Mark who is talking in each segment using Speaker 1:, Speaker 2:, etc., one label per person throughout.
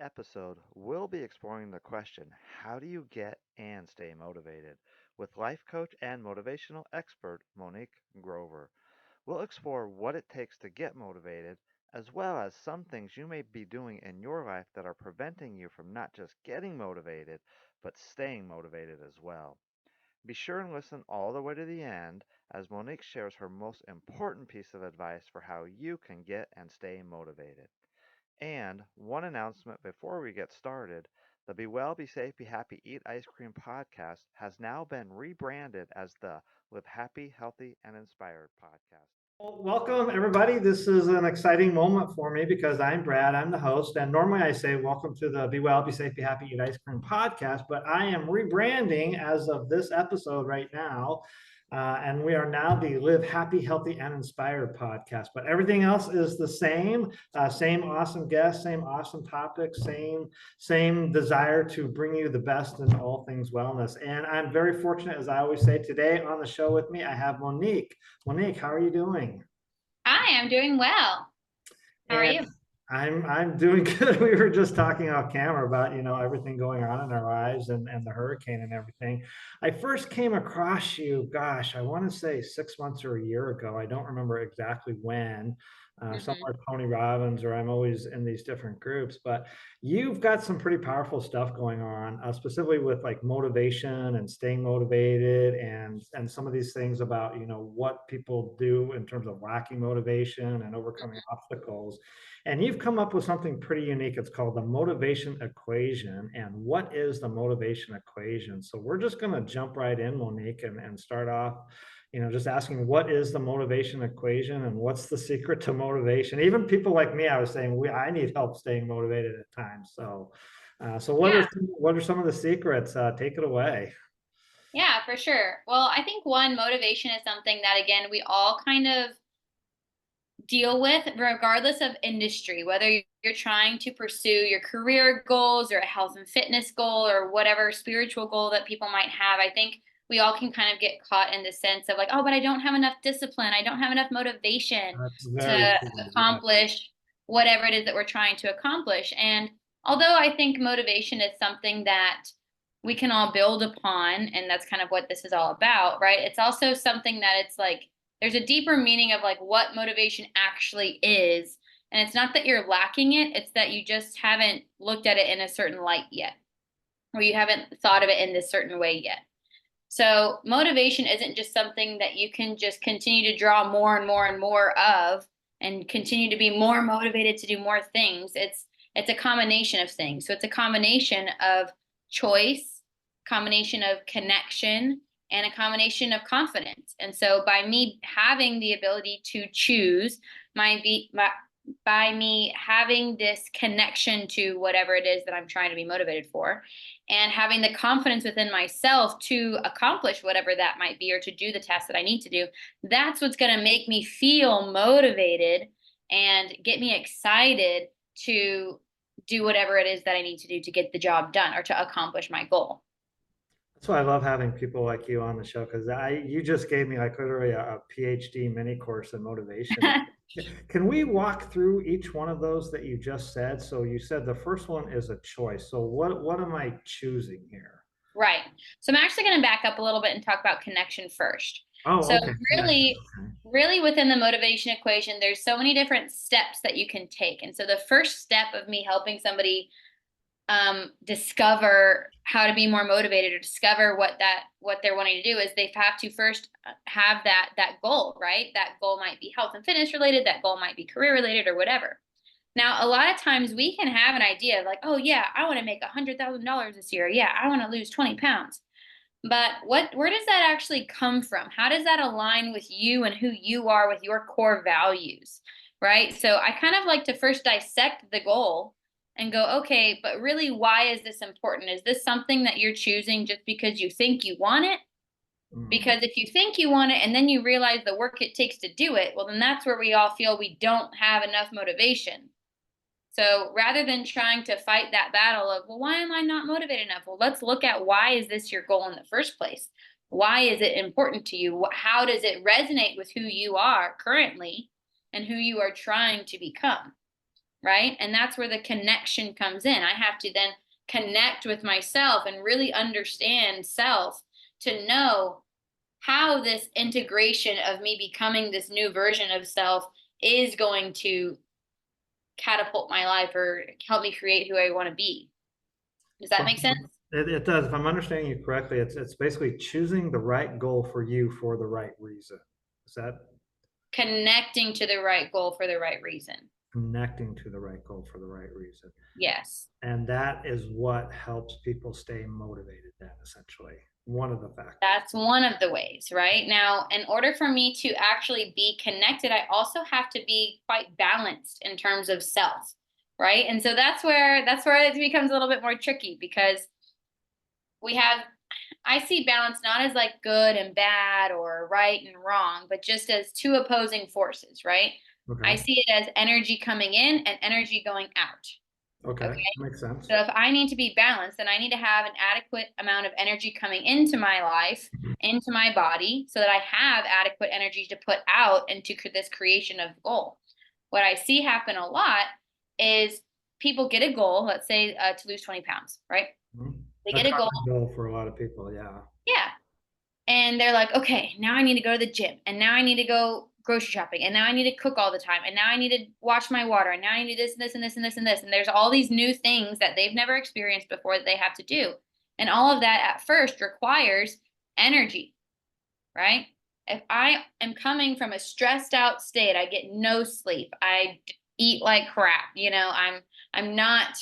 Speaker 1: episode, we'll be exploring the question, how do you get and stay motivated? With life coach and motivational expert Monique Grover. We'll explore what it takes to get motivated, as well as some things you may be doing in your life that are preventing you from not just getting motivated, but staying motivated as well. Be sure and listen all the way to the end as Monique shares her most important piece of advice for how you can get and stay motivated. And one announcement before we get started, the Be Well, Be Safe, Be Happy, Eat Ice Cream podcast has now been rebranded as the Live Happy, Healthy, and Inspired podcast.
Speaker 2: Well, welcome, everybody. This is an exciting moment for me because I'm Brad. I'm the host. And normally I say, welcome to the Be Well, Be Safe, Be Happy, Eat Ice Cream podcast. But I am rebranding as of this episode right now. And we are now the Live Happy, Healthy, and Inspired podcast. But everything else is the same. Same awesome guests, same awesome topics, same desire to bring you the best in all things wellness. And I'm very fortunate, as I always say, today on the show with me, I have Monique. Monique, how are you doing?
Speaker 3: Hi, I'm doing well. How are
Speaker 2: And
Speaker 3: you?
Speaker 2: I'm doing good. We were just talking off camera about, everything going on in our lives and the hurricane and everything. I first came across you, gosh, I want to say 6 months or a year ago. I don't remember exactly when.
Speaker 3: hmm
Speaker 2: Somewhere Tony Robbins, or I'm always in these different groups, but you've got some pretty powerful stuff going on, specifically with like motivation and staying motivated and some of these things about, what people do in terms of lacking motivation and overcoming obstacles. And you've come up with something pretty unique. It's called the motivation equation. And what is the motivation equation? So we're just going to jump right in, Monique, and start off, just asking what is the motivation equation and what's the secret to motivation? Even people like me, I was saying, I need help staying motivated at times. So
Speaker 3: Yeah,
Speaker 2: what are some of the secrets? Take it away.
Speaker 3: yeah, for sure. Well, I think one, motivation is something that, again, we all kind of deal with, regardless of industry, whether you're trying to pursue your career goals or a health and fitness goal or whatever spiritual goal that people might have. I think we all can kind of get caught in the sense of like, oh, but I don't have enough discipline. I don't have enough motivation
Speaker 2: That's very
Speaker 3: to
Speaker 2: true. Yeah.
Speaker 3: accomplish whatever it is that we're trying to accomplish. And although I think motivation is something that we can all build upon, and that's kind of what this is all about, right? It's also something that it's like, there's a deeper meaning of like what motivation actually is. And it's not that you're lacking it, it's that you just haven't looked at it in a certain light yet, or you haven't thought of it in this certain way yet. So, motivation isn't just something that you can just continue to draw more and more and more of and continue to be more motivated to do more things. It's a combination of things. So, it's a combination of choice, combination of connection, and a combination of confidence. And so by me having the ability to choose my by me having this connection to whatever it is that I'm trying to be motivated for, and having the confidence within myself to accomplish whatever that might be or to do the task that I need to do, that's what's going to make me feel motivated and get me excited to do whatever it is that I need to do to get the job done or to accomplish my goal.
Speaker 2: That's why I love having people like you on the show because you just gave me like literally a PhD mini course in motivation. Can we walk through each one of those that you just said? So you said the first one is a choice. So what am I choosing here?
Speaker 3: Right. So I'm actually going to back up a little bit and talk about connection first.
Speaker 2: Oh,
Speaker 3: So
Speaker 2: okay. Connection.
Speaker 3: really, really within the motivation equation, there's so many different steps that you can take. And so the first step of me helping somebody discover how to be more motivated or discover what they're wanting to do is they have to first have that goal, right? That goal might be health and fitness related, that goal might be career related or whatever. Now, a lot of times we can have an idea of like, oh yeah, I want to make $100,000 this year. Yeah, I want to lose 20 pounds. But where does that actually come from? How does that align with you and who you are with your core values? Right. So I kind of like to first dissect the goal and go, okay, but really, why is this important? Is this something that you're choosing just because you think you want it?
Speaker 2: Mm.
Speaker 3: Because if you think you want it and then you realize the work it takes to do it, well, then that's where we all feel we don't have enough motivation. So rather than trying to fight that battle of, well, why am I not motivated enough? Well, let's look at why is this your goal in the first place? Why is it important to you? How does it resonate with who you are currently and who you are trying to become? right? And that's where the connection comes in. I have to then connect with myself and really understand self to know how this integration of me becoming this new version of self is going to catapult my life or help me create who I want to be. Does that make sense?
Speaker 2: It does. If I'm understanding you correctly, it's basically choosing the right goal for you for the right reason. Is that
Speaker 3: Connecting to the right goal for the right reason.
Speaker 2: connecting to the right goal for the right reason?
Speaker 3: Yes.
Speaker 2: And that is what helps people stay motivated then, essentially. One of the factors.
Speaker 3: That's one of the ways, right? Now, in order for me to actually be connected, I also have to be quite balanced in terms of self, right? And so that's where it becomes a little bit more tricky because we have I see balance not as like good and bad or right and wrong, but just as two opposing forces, right? I
Speaker 2: Okay.
Speaker 3: see it as energy coming in and energy going out.
Speaker 2: Okay.
Speaker 3: Okay.
Speaker 2: Makes sense.
Speaker 3: So if I need to be balanced, then I need to have an adequate amount of energy coming into my life, into my body, so that I have adequate energy to put out into this creation of goal. What I see happen a lot is people get a goal, let's say to lose 20 pounds, right? They
Speaker 2: A
Speaker 3: get a goal.
Speaker 2: common goal for a lot of people. Yeah.
Speaker 3: Yeah. And they're like, okay, now I need to go to the gym, and now I need to go grocery shopping, and now I need to cook all the time, and now I need to wash my water, and now I need to do this and this and this and this and this. And there's all these new things that they've never experienced before that they have to do. And all of that at first requires energy, right? If I am coming from a stressed out state, I get no sleep, eat like crap, I'm not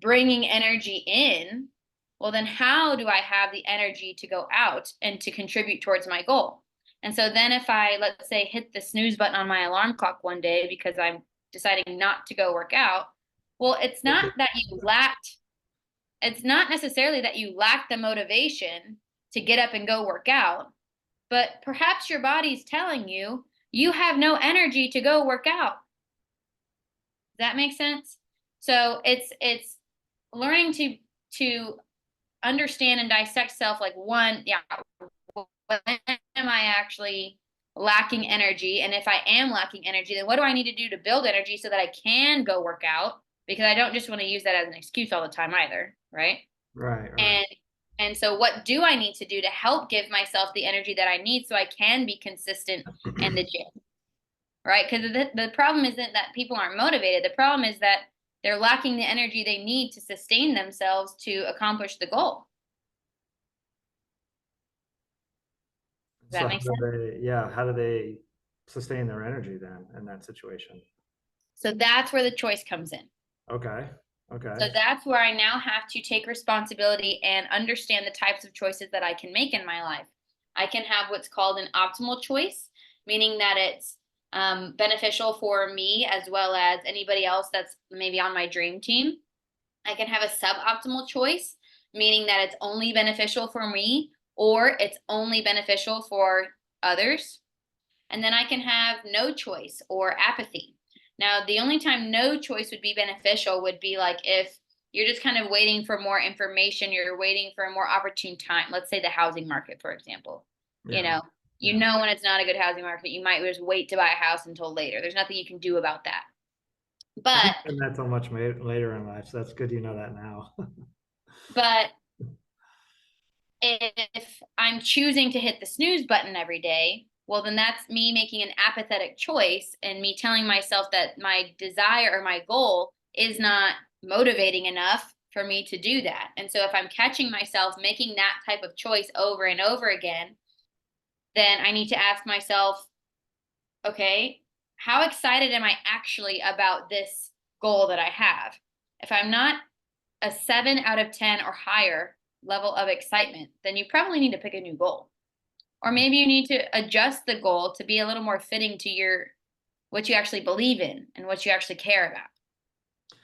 Speaker 3: bringing energy in, well, then how do I have the energy to go out and to contribute towards my goal? And so then if I, let's say, hit the snooze button on my alarm clock one day because I'm deciding not to go work out, well, it's not necessarily that you lack the motivation to get up and go work out, but perhaps your body's telling you you have no energy to go work out. Does that make sense? So it's learning to understand and dissect self, like, one, yeah, when am I actually lacking energy? And if I am lacking energy, then what do I need to do to build energy so that I can go work out? Because I don't just want to use that as an excuse all the time either, right?
Speaker 2: Right. Right.
Speaker 3: And so what do I need to do to help give myself the energy that I need so I can be consistent in the gym, right? Because the problem isn't that people aren't motivated. The problem is that they're lacking the energy they need to sustain themselves to accomplish the goal. Does
Speaker 2: So
Speaker 3: that make sense?
Speaker 2: how do they sustain their energy then in that situation?
Speaker 3: So that's where the choice comes in.
Speaker 2: Okay.
Speaker 3: So
Speaker 2: Okay.
Speaker 3: that's where I now have to take responsibility and understand the types of choices that I can make in my life. I can have what's called an optimal choice, meaning that it's beneficial for me as well as anybody else that's maybe on my dream team. I can have a suboptimal choice, meaning that it's only beneficial for me or it's only beneficial for others. And then I can have no choice or apathy. Now, the only time no choice would be beneficial would be like if you're just kind of waiting for more information, you're waiting for a more opportune time. Let's say the housing market, for example. You
Speaker 2: Yeah.
Speaker 3: know, you know when it's not a good housing market, you might just wait to buy a house until later. There's nothing you can do about that.
Speaker 2: I
Speaker 3: But
Speaker 2: didn't that so much later in life, so that's good you know that now.
Speaker 3: but if I'm choosing to hit the snooze button every day, well, then that's me making an apathetic choice and me telling myself that my desire or my goal is not motivating enough for me to do that. And so if I'm catching myself making that type of choice over and over again, then I need to ask myself, okay, how excited am I actually about this goal that I have? If I'm not a 7 out of 10 or higher level of excitement, then you probably need to pick a new goal. Or maybe you need to adjust the goal to be a little more fitting to your what you actually believe in and what you actually care about.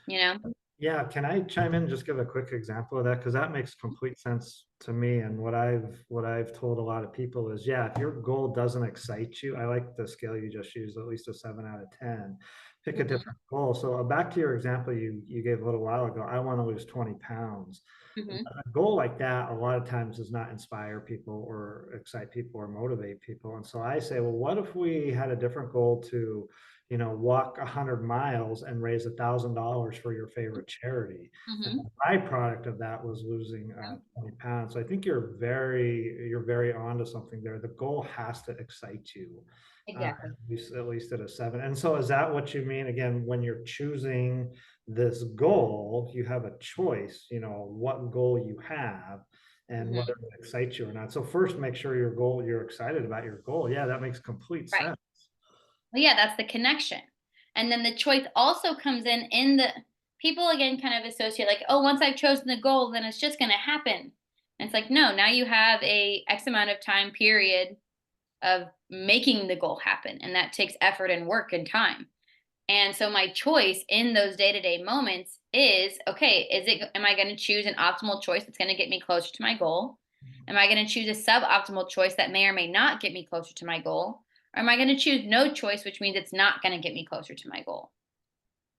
Speaker 3: You know?
Speaker 2: Yeah, can I chime in and just give a quick example of that? Because that makes complete sense to me. And what I've told a lot of people is, yeah, if your goal doesn't excite you, I like the scale you just used, at least a 7 out of 10. Pick a
Speaker 3: Mhm.
Speaker 2: different goal. So back to your example you gave a little while ago, I want to lose 20 pounds.
Speaker 3: Mhm.
Speaker 2: A goal like that a lot of times does not inspire people or excite people or motivate people. And so I say, well, what if we had a different goal to, walk 100 miles and raise $1,000 for your favorite charity. And
Speaker 3: Mm-hmm.
Speaker 2: the byproduct of that was losing 20 pounds. So I think you're very onto something there. The goal has to excite you,
Speaker 3: Exactly.
Speaker 2: at least at a 7. And so is that what you mean? Again, when you're choosing this goal, you have a choice, what goal you have and
Speaker 3: Mm-hmm.
Speaker 2: whether it excites you or not. So first, make sure you're excited about your goal. Yeah, that makes complete
Speaker 3: Right.
Speaker 2: sense.
Speaker 3: Well, yeah, that's the connection. And then the choice also comes in the people again kind of associate like, oh, once I've chosen the goal, then it's just going to happen. And it's like, no, now you have a X amount of time period of making the goal happen. And that takes effort and work and time. And so my choice in those day-to-day moments is, okay, am I going to choose an optimal choice that's going to get me closer to my goal? Am I going to choose a suboptimal choice that may or may not get me closer to my goal? Or am I going to choose no choice, which means it's not going to get me closer to my goal?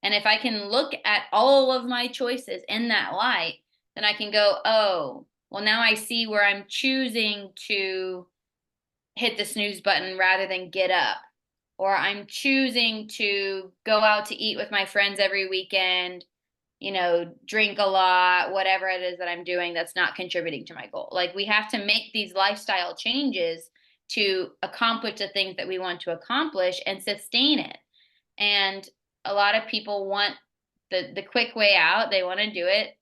Speaker 3: And if I can look at all of my choices in that light, then I can go, oh, well, now I see where I'm choosing to hit the snooze button rather than get up, or I'm choosing to go out to eat with my friends every weekend, drink a lot, whatever it is that I'm doing that's not contributing to my goal. Like we have to make these lifestyle changes to accomplish the things that we want to accomplish and sustain it. And a lot of people want the quick way out. They want to do it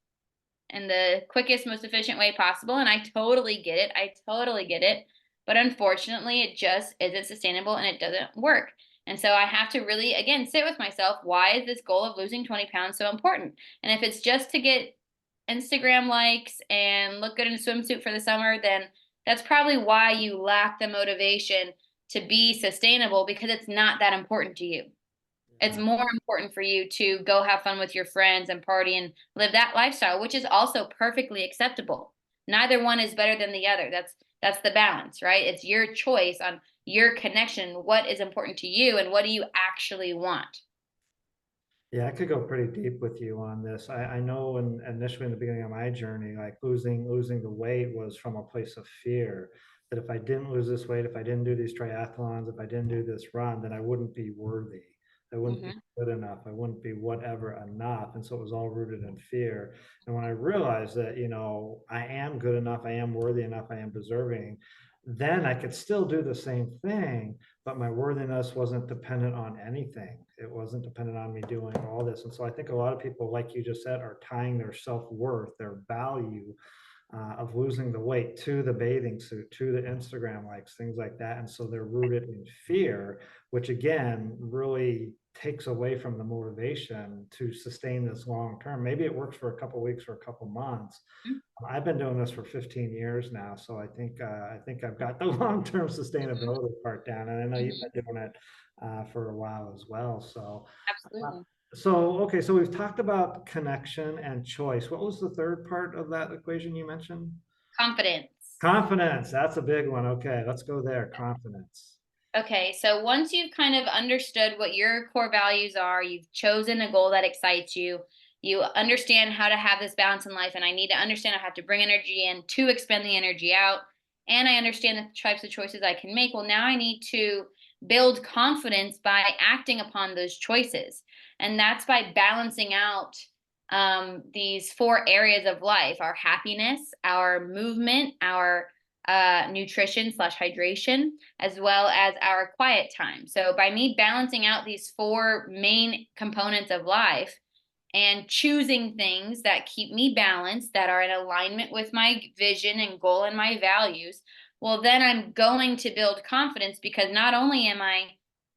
Speaker 3: in the quickest, most efficient way possible. And I totally get it. I totally get it. But unfortunately, it just isn't sustainable and it doesn't work. And so I have to really, again, sit with myself. Why is this goal of losing 20 pounds so important? And if it's just to get Instagram likes and look good in a swimsuit for the summer, then that's probably why you lack the motivation to be sustainable because it's not that important to you. It's more important for you to go have fun with your friends and party and live that lifestyle, which is also perfectly acceptable. Neither one is better than the other. That's the balance, right? It's your choice on your connection, what is important to you and what do you actually want.
Speaker 2: Yeah, I could go pretty deep with you on this. I know initially in the beginning of my journey, like losing the weight was from a place of fear that if I didn't lose this weight, if I didn't do these triathlons, if I didn't do this run, then I wouldn't be worthy. I wouldn't be
Speaker 3: Hmm.
Speaker 2: good enough. I wouldn't be whatever enough. And so it was all rooted in fear. And when I realized that, I am good enough, I am worthy enough, I am deserving, then I could still do the same thing, but my worthiness wasn't dependent on anything. It wasn't dependent on me doing all this. And so I think a lot of people, like you just said, are tying their self-worth, their value of losing the weight to the bathing suit, to the Instagram likes, things like that. And so they're rooted in fear, which again really takes away from the motivation to sustain this long term. Maybe it works for a couple of weeks or a couple of months. I've been doing this for 15 years now, so I think I've got the long-term sustainability part down, and I know you've
Speaker 3: Hmm.
Speaker 2: been doing it for a while as well. Uh,
Speaker 3: Absolutely.
Speaker 2: okay, so we've talked about connection and choice. What was the third part of that equation you mentioned?
Speaker 3: Confidence.
Speaker 2: Confidence. That's a big one. Okay, let's go there. Confidence.
Speaker 3: Okay, so once you've kind of understood what your core values are, you've chosen a goal that excites you, you understand how to have this balance in life, and I need to understand I have to bring energy in to expend the energy out, and I understand the types of choices I can make. Well, now I need to build confidence by acting upon those choices. And that's by balancing out these four areas of life: our happiness, our movement, our nutrition slash hydration, as well as our quiet time. So by me balancing out these four main components of life and choosing things that keep me balanced, that are in alignment with my vision and goal and my values, well, then I'm going to build confidence because not only am I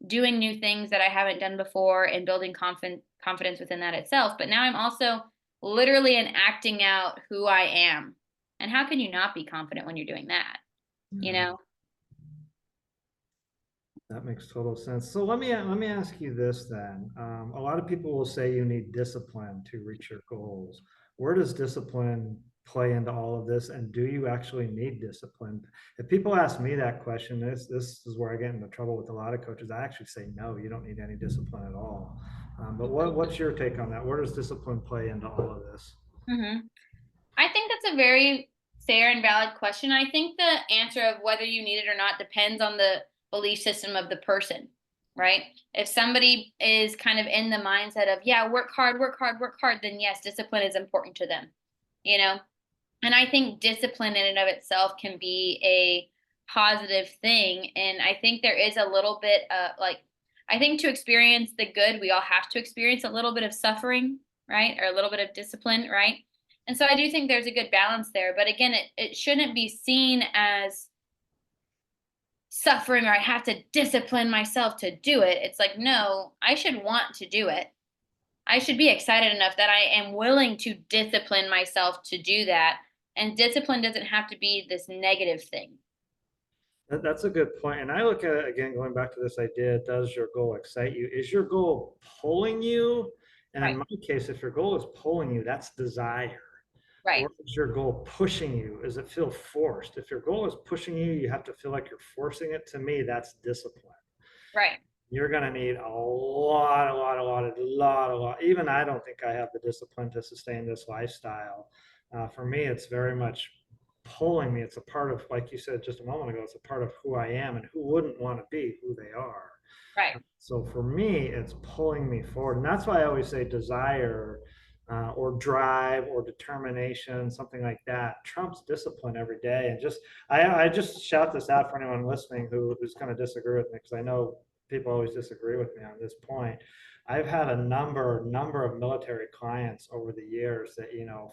Speaker 3: doing new things that I haven't done before and building confidence within that itself, but now I'm also literally enacting out who I am. And how can you not be confident when you're doing that? You
Speaker 2: Yeah.
Speaker 3: know?
Speaker 2: That makes total sense. So let me ask you this then. A lot of people will say you need discipline to reach your goals. Where does discipline play into all of this, and do you actually need discipline? If people ask me that question, this is where I get into trouble with a lot of coaches. I actually say no, you don't need any discipline at all. But what's your take on that? Where does discipline play into all of this?
Speaker 3: Hmm. I think that's a very fair and valid question. I think the answer of whether you need it or not depends on the belief system of the person. right? If somebody is kind of in the mindset of, yeah, work hard, work hard, work hard, then yes, discipline is important to them, you know? And I think discipline in and of itself can be a positive thing. And I think there is a little bit I think to experience the good, we all have to experience a little bit of suffering, right? Or a little bit of discipline, right? And so I do think there's a good balance there. But again, it shouldn't be seen as suffering or I have to discipline myself to do it. It's like, no, I should want to do it. I should be excited enough that I am willing to discipline myself to do that. And discipline doesn't have to be this negative thing.
Speaker 2: That's a good point. And I look at it again, going back to this idea, does your goal excite you? Is your goal pulling you? And in
Speaker 3: Right.
Speaker 2: my case, if your goal is pulling you, that's desire.
Speaker 3: Right.
Speaker 2: Or is your goal pushing you? Does it feel forced? If your goal is pushing you, you have to feel like you're forcing it. To me, that's discipline.
Speaker 3: Right.
Speaker 2: You're going to need a lot. Even I don't think I have the discipline to sustain this lifestyle. For me, it's very much pulling me. It's a part of, like you said just a moment ago, it's a part of who I am, and who wouldn't want to be who they are.
Speaker 3: Right.
Speaker 2: So for me, it's pulling me forward. And that's why I always say desire or drive or determination, something like that, trumps discipline every day. And I just shout this out for anyone listening who's going to disagree with me, because I know people always disagree with me on this point. I've had a number of military clients over the years that,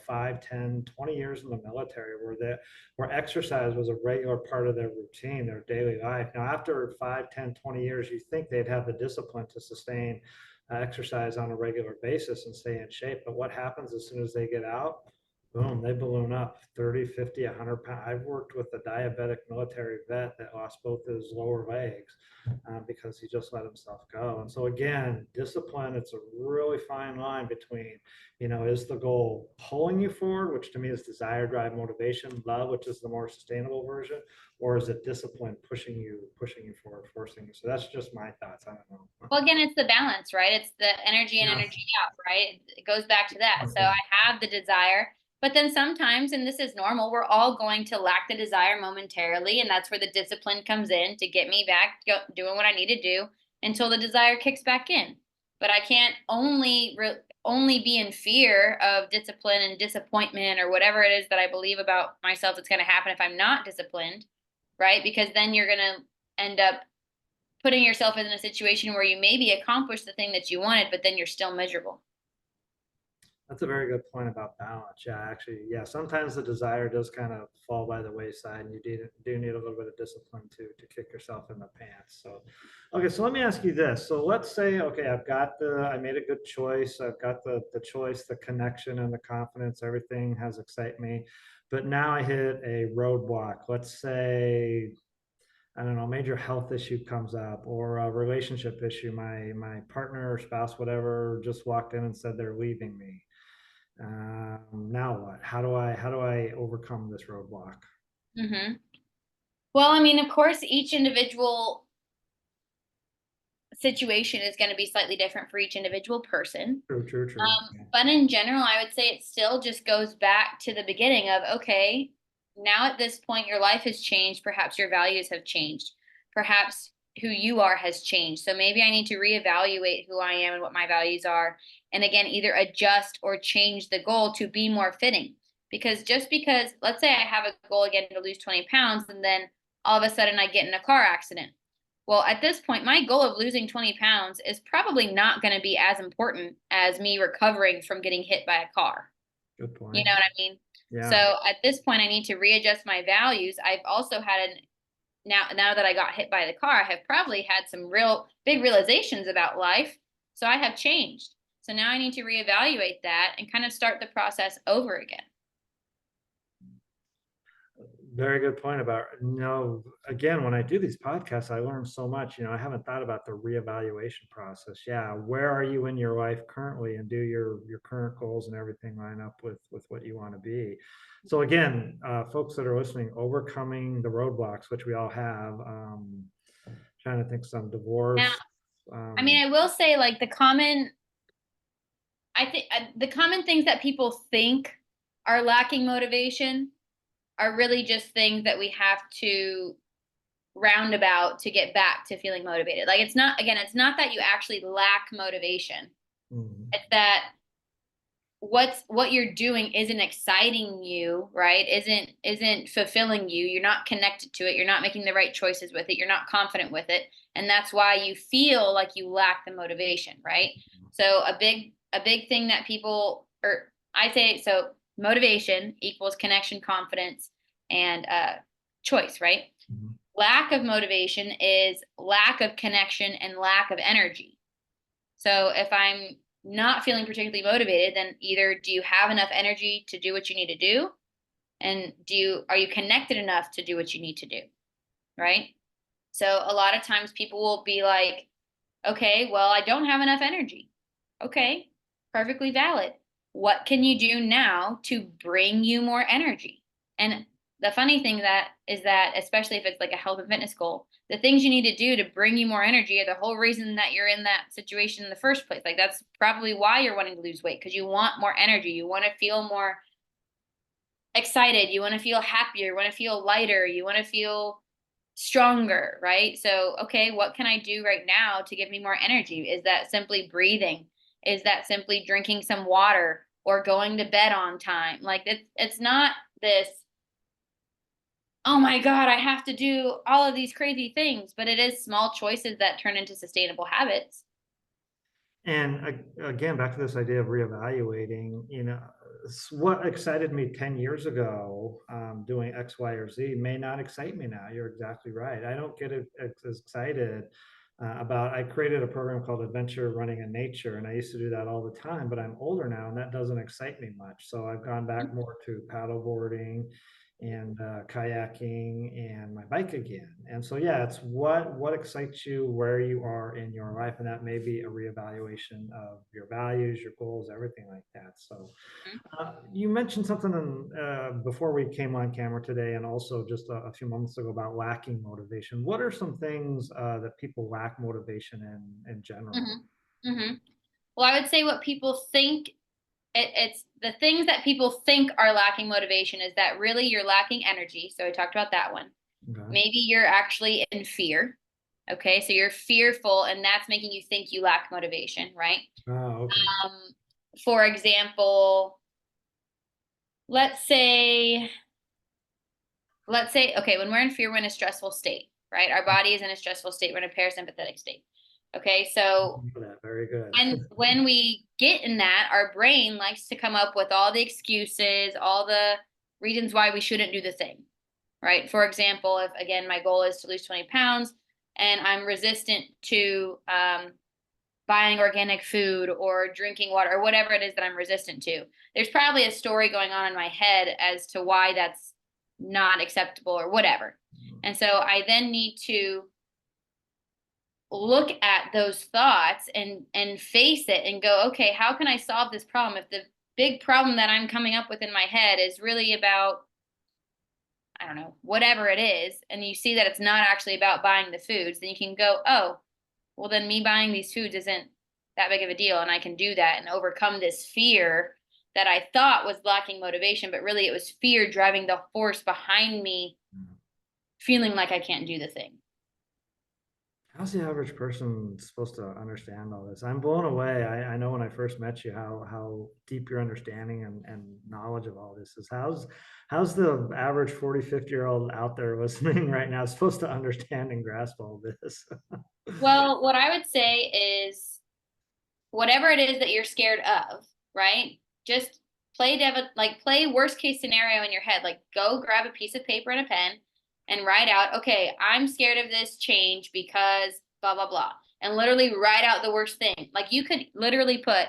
Speaker 2: 5, 10, 20 years in the military where exercise was a regular part of their routine, their daily life. Now, after 5, 10, 20 years, you think they'd have the discipline to sustain exercise on a regular basis and stay in shape. But what happens as soon as they get out? Boom, they balloon up 30, 50, 100 pounds. I've worked with a diabetic military vet that lost both his lower legs because he just let himself go. And so again, discipline, it's a really fine line between, is the goal pulling you forward, which to me is desire, drive, motivation, love, which is the more sustainable version, or is it discipline pushing you forward, forcing you? So that's just my thoughts. I don't know.
Speaker 3: Well, again, it's the balance, right? It's the energy in,
Speaker 2: Yeah.
Speaker 3: energy out, right? It goes back to that. So I have the desire, but then sometimes, and this is normal, we're all going to lack the desire momentarily. And that's where the discipline comes in to get me back doing what I need to do until the desire kicks back in. But I can't only be in fear of discipline and disappointment or whatever it is that I believe about myself that's going to happen if I'm not disciplined, right? Because then you're going to end up putting yourself in a situation where you maybe accomplish the thing that you wanted, but then you're still miserable.
Speaker 2: That's a very good point about balance. Yeah, actually, yeah. Sometimes the desire does kind of fall by the wayside, and you do need a little bit of discipline to kick yourself in the pants. So, okay. So let me ask you this. So let's say, okay, I made a good choice. I've got the choice, the connection, and the confidence. Everything has excited me, but now I hit a roadblock. Let's say, I don't know, major health issue comes up, or a relationship issue. My partner or spouse, whatever, just walked in and said they're leaving me. Now what? How do I overcome this roadblock?
Speaker 3: Mm-hmm. Well, I mean, of course, each individual situation is going to be slightly different for each individual person.
Speaker 2: True.
Speaker 3: But in general, I would say it still just goes back to the beginning of, okay, now at this point, your life has changed. Perhaps your values have changed. Perhaps who you are has changed. So maybe I need to reevaluate who I am and what my values are. And again, either adjust or change the goal to be more fitting. Because just because, let's say I have a goal again to lose 20 pounds, and then all of a sudden I get in a car accident. Well, at this point, my goal of losing 20 pounds is probably not going to be as important as me recovering from getting hit by a car.
Speaker 2: Good point.
Speaker 3: You know what I mean?
Speaker 2: Yeah.
Speaker 3: So at this point, I need to readjust my values. I've also had now that I got hit by the car, I have probably had some real big realizations about life. So I have changed. So now I need to reevaluate that and kind of start the process over again.
Speaker 2: Very good point about, again, when I do these podcasts, I learn so much. I haven't thought about the reevaluation process. Yeah, where are you in your life currently, and do your current goals and everything line up with what you want to be? So again, folks that are listening, overcoming the roadblocks, which we all have. Trying to think some divorce.
Speaker 3: Now, I mean, I will say like the common things that people think are lacking motivation are really just things that we have to roundabout to get back to feeling motivated. Like it's not that you actually lack motivation.
Speaker 2: Mhm.
Speaker 3: It's that what you're doing isn't exciting you, right? Isn't fulfilling you. You're not connected to it. You're not making the right choices with it. You're not confident with it. And that's why you feel like you lack the motivation, right? So a big thing that people, or I say, so motivation equals connection, confidence, and choice, right?
Speaker 2: Mhm.
Speaker 3: Lack of motivation is lack of connection and lack of energy. So if I'm not feeling particularly motivated, then either do you have enough energy to do what you need to do? And are you connected enough to do what you need to do? Right? So a lot of times people will be like, okay, well, I don't have enough energy. Okay, perfectly valid. What can you do now to bring you more energy? And the funny thing that is that, especially if it's like a health and fitness goal, the things you need to do to bring you more energy are the whole reason that you're in that situation in the first place. Like that's probably why you're wanting to lose weight, because you want more energy. You want to feel more excited. You want to feel happier. You want to feel lighter. You want to feel stronger, right? So, okay, what can I do right now to give me more energy? Is that simply breathing? Is that simply drinking some water or going to bed on time? Like it's not this, oh my God, I have to do all of these crazy things, but it is small choices that turn into sustainable habits.
Speaker 2: And again, back to this idea of reevaluating, what excited me 10 years ago, doing X, Y, or Z may not excite me now. You're exactly right. I don't get as excited I created a program called Adventure Running in Nature, and I used to do that all the time, but I'm older now and that doesn't excite me much. So I've gone back more to paddle boarding and kayaking and my bike again. And so, yeah, it's what excites you where you are in your life, and that may be a reevaluation of your values, your goals, everything like that. So,
Speaker 3: Mhm.
Speaker 2: you mentioned something before we came on camera today, and also just a few moments ago about lacking motivation. What are some things that people lack motivation in general?
Speaker 3: Mhm. Mhm. Well, I would say what people think it's the things that people think are lacking motivation is that really you're lacking energy. So I talked about that one.
Speaker 2: Okay.
Speaker 3: Maybe you're actually in fear. Okay, so you're fearful, and that's making you think you lack motivation, right?
Speaker 2: Oh, okay.
Speaker 3: Um, for example, let's say, okay, when we're in fear, we're in a stressful state, right? Our body is in a stressful state. We're in a parasympathetic state. Okay, so
Speaker 2: That very good.
Speaker 3: when we get in that, our brain likes to come up with all the excuses, all the reasons why we shouldn't do the thing, right? For example, if again my goal is to lose 20 pounds and I'm resistant to buying organic food or drinking water or whatever it is that I'm resistant to, there's probably a story going on in my head as to why that's not acceptable or whatever. And so I then need to look at those thoughts and face it and go, okay, how can I solve this problem? If the big problem that I'm coming up with in my head is really about, I don't know, whatever it is, and you see that it's not actually about buying the foods, then you can go, oh, well, then me buying these foods isn't that big of a deal. And I can do that and overcome this fear that I thought was lacking motivation, but really it was fear driving the force behind me feeling like I can't do the thing.
Speaker 2: How's the average person supposed to understand all this? I'm blown away. I know when I first met you how deep your understanding and knowledge of all this is. How's the average 40, 50-year-old out there listening right now supposed to understand and grasp all this?
Speaker 3: Well, what I would say is whatever it is that you're scared of, right? Just play worst case scenario in your head. Like go grab a piece of paper and a pen and write out, okay, I'm scared of this change because blah blah blah. And literally write out the worst thing. Like you could literally put,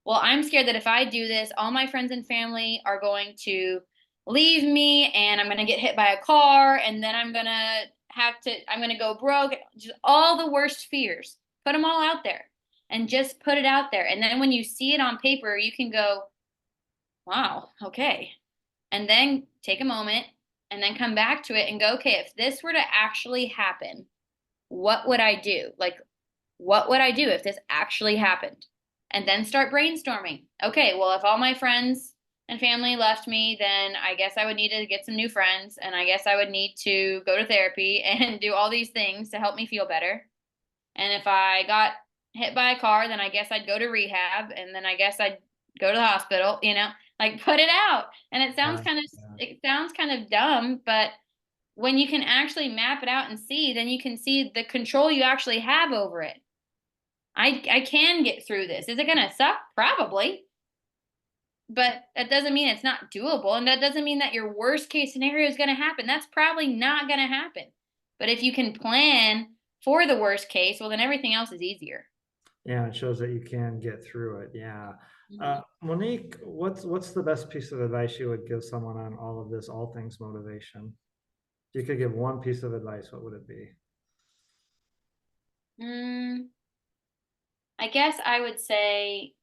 Speaker 3: well, I'm scared that if I do this, all my friends and family are going to leave me and I'm going to get hit by a car and then I'm going to go broke. Just all the worst fears. Put them all out there and just put it out there. And then when you see it on paper, you can go, wow, okay. And then take a moment and then come back to it and go, okay, if this were to actually happen, what would I do? Like, what would I do if this actually happened? And then start brainstorming. Okay, well, if all my friends and family left me, then I guess I would need to get some new friends, and I guess I would need to go to therapy and do all these things to help me feel better. And if I got hit by a car, then I guess I'd go to rehab, and then I guess I'd go to the hospital, like put it out. And
Speaker 2: Yeah.
Speaker 3: it sounds kind of dumb, but when you can actually map it out and see, then you can see the control you actually have over it. I can get through this. Is it going to suck? Probably. But that doesn't mean it's not doable. And that doesn't mean that your worst case scenario is going to happen. That's probably not going to happen. But if you can plan for the worst case, well, then everything else is easier.
Speaker 2: Yeah, it shows that you can get through it. Yeah.
Speaker 3: Mhm.
Speaker 2: Monique, what's the best piece of advice you would give someone on all of this, all things motivation? If you could give one piece of advice, what would it be?
Speaker 3: Mm, I guess I would say,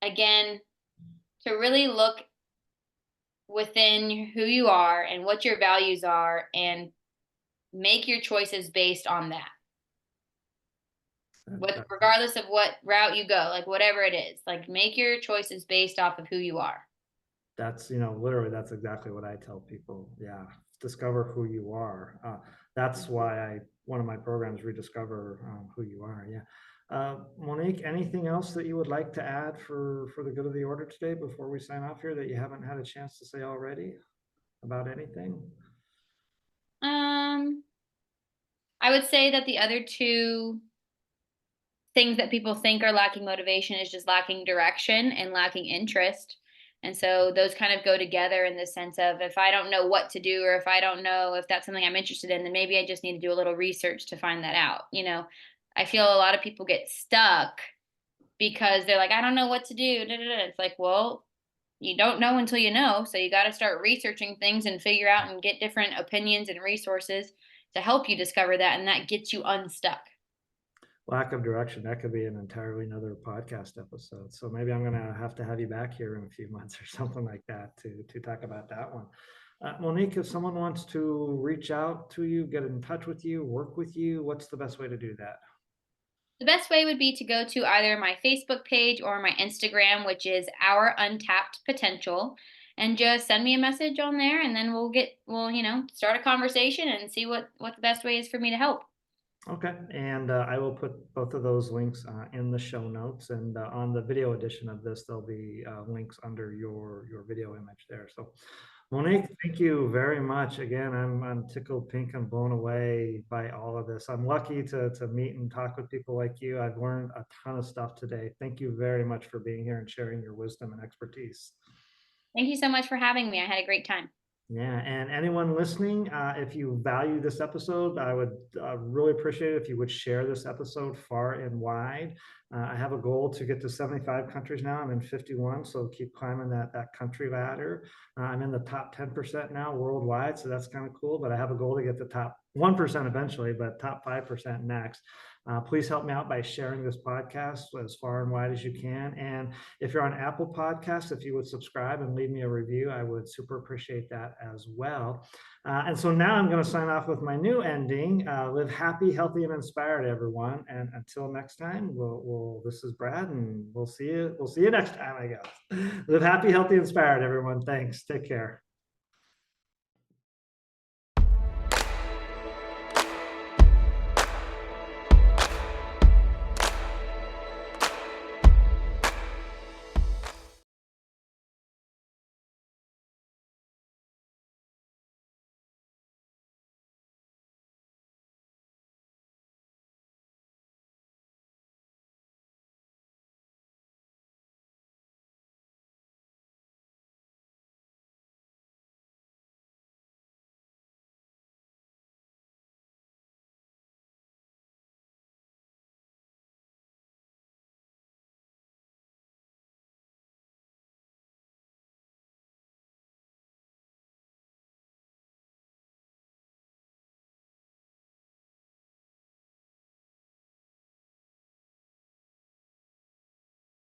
Speaker 3: again, to really look within who you are and what your values are and make your choices based on that. Regardless of what route you go, like whatever it is, like make your choices based off of who you are.
Speaker 2: That's, literally, that's exactly what I tell people. Yeah. Discover who you are. That's why one of my programs, Rediscover Who You Are. Yeah. Monique, anything else that you would like to add for the good of the order today before we sign off here that you haven't had a chance to say already about anything?
Speaker 3: Um, I would say that the other two things that people think are lacking motivation is just lacking direction and lacking interest. And so those kind of go together in the sense of if I don't know what to do or if I don't know if that's something I'm interested in, then maybe I just need to do a little research to find that out. I feel a lot of people get stuck because they're like, I don't know what to do. Da, da, da. It's like, well, you don't know until you know. So you got to start researching things and figure out and get different opinions and resources to help you discover that. And that gets you unstuck.
Speaker 2: Lack of direction, that could be an entirely another podcast episode. So maybe I'm going to have you back here in a few months or something like that to talk about that one. Monique, if someone wants to reach out to you, get in touch with you, work with you, what's the best way to do that?
Speaker 3: The best way would be to go to either my Facebook page or my Instagram, which is Our Untapped Potential, and just send me a message on there, and then we'll start a conversation and see what the best way is for me to help.
Speaker 2: Okay, and I will put both of those links in the show notes, and on the video edition of this, there'll be links under your video image there. So, Monique, thank you very much. Again, I'm tickled pink and blown away by all of this. I'm lucky to meet and talk with people like you. I've learned a ton of stuff today. Thank you very much for being here and sharing your wisdom and expertise.
Speaker 3: Thank you so much for having me. I had a great time.
Speaker 2: Yeah, and anyone listening, if you value this episode, I would really appreciate it if you would share this episode far and wide. I have a goal to get to 75 countries now. I'm in 51, so keep climbing that country ladder. I'm in the top 10% now worldwide, so that's kind of cool. But I have a goal to get to top 1% eventually, but top 5% next. Please help me out by sharing this podcast as far and wide as you can. And if you're on Apple Podcasts, if you would subscribe and leave me a review, I would super appreciate that as well. And so now I'm going to sign off with my new ending. Live happy, healthy, and inspired, everyone. And until next time, this is Brad, and we'll see you next time, I guess. Live happy, healthy, inspired, everyone. Thanks. Take care.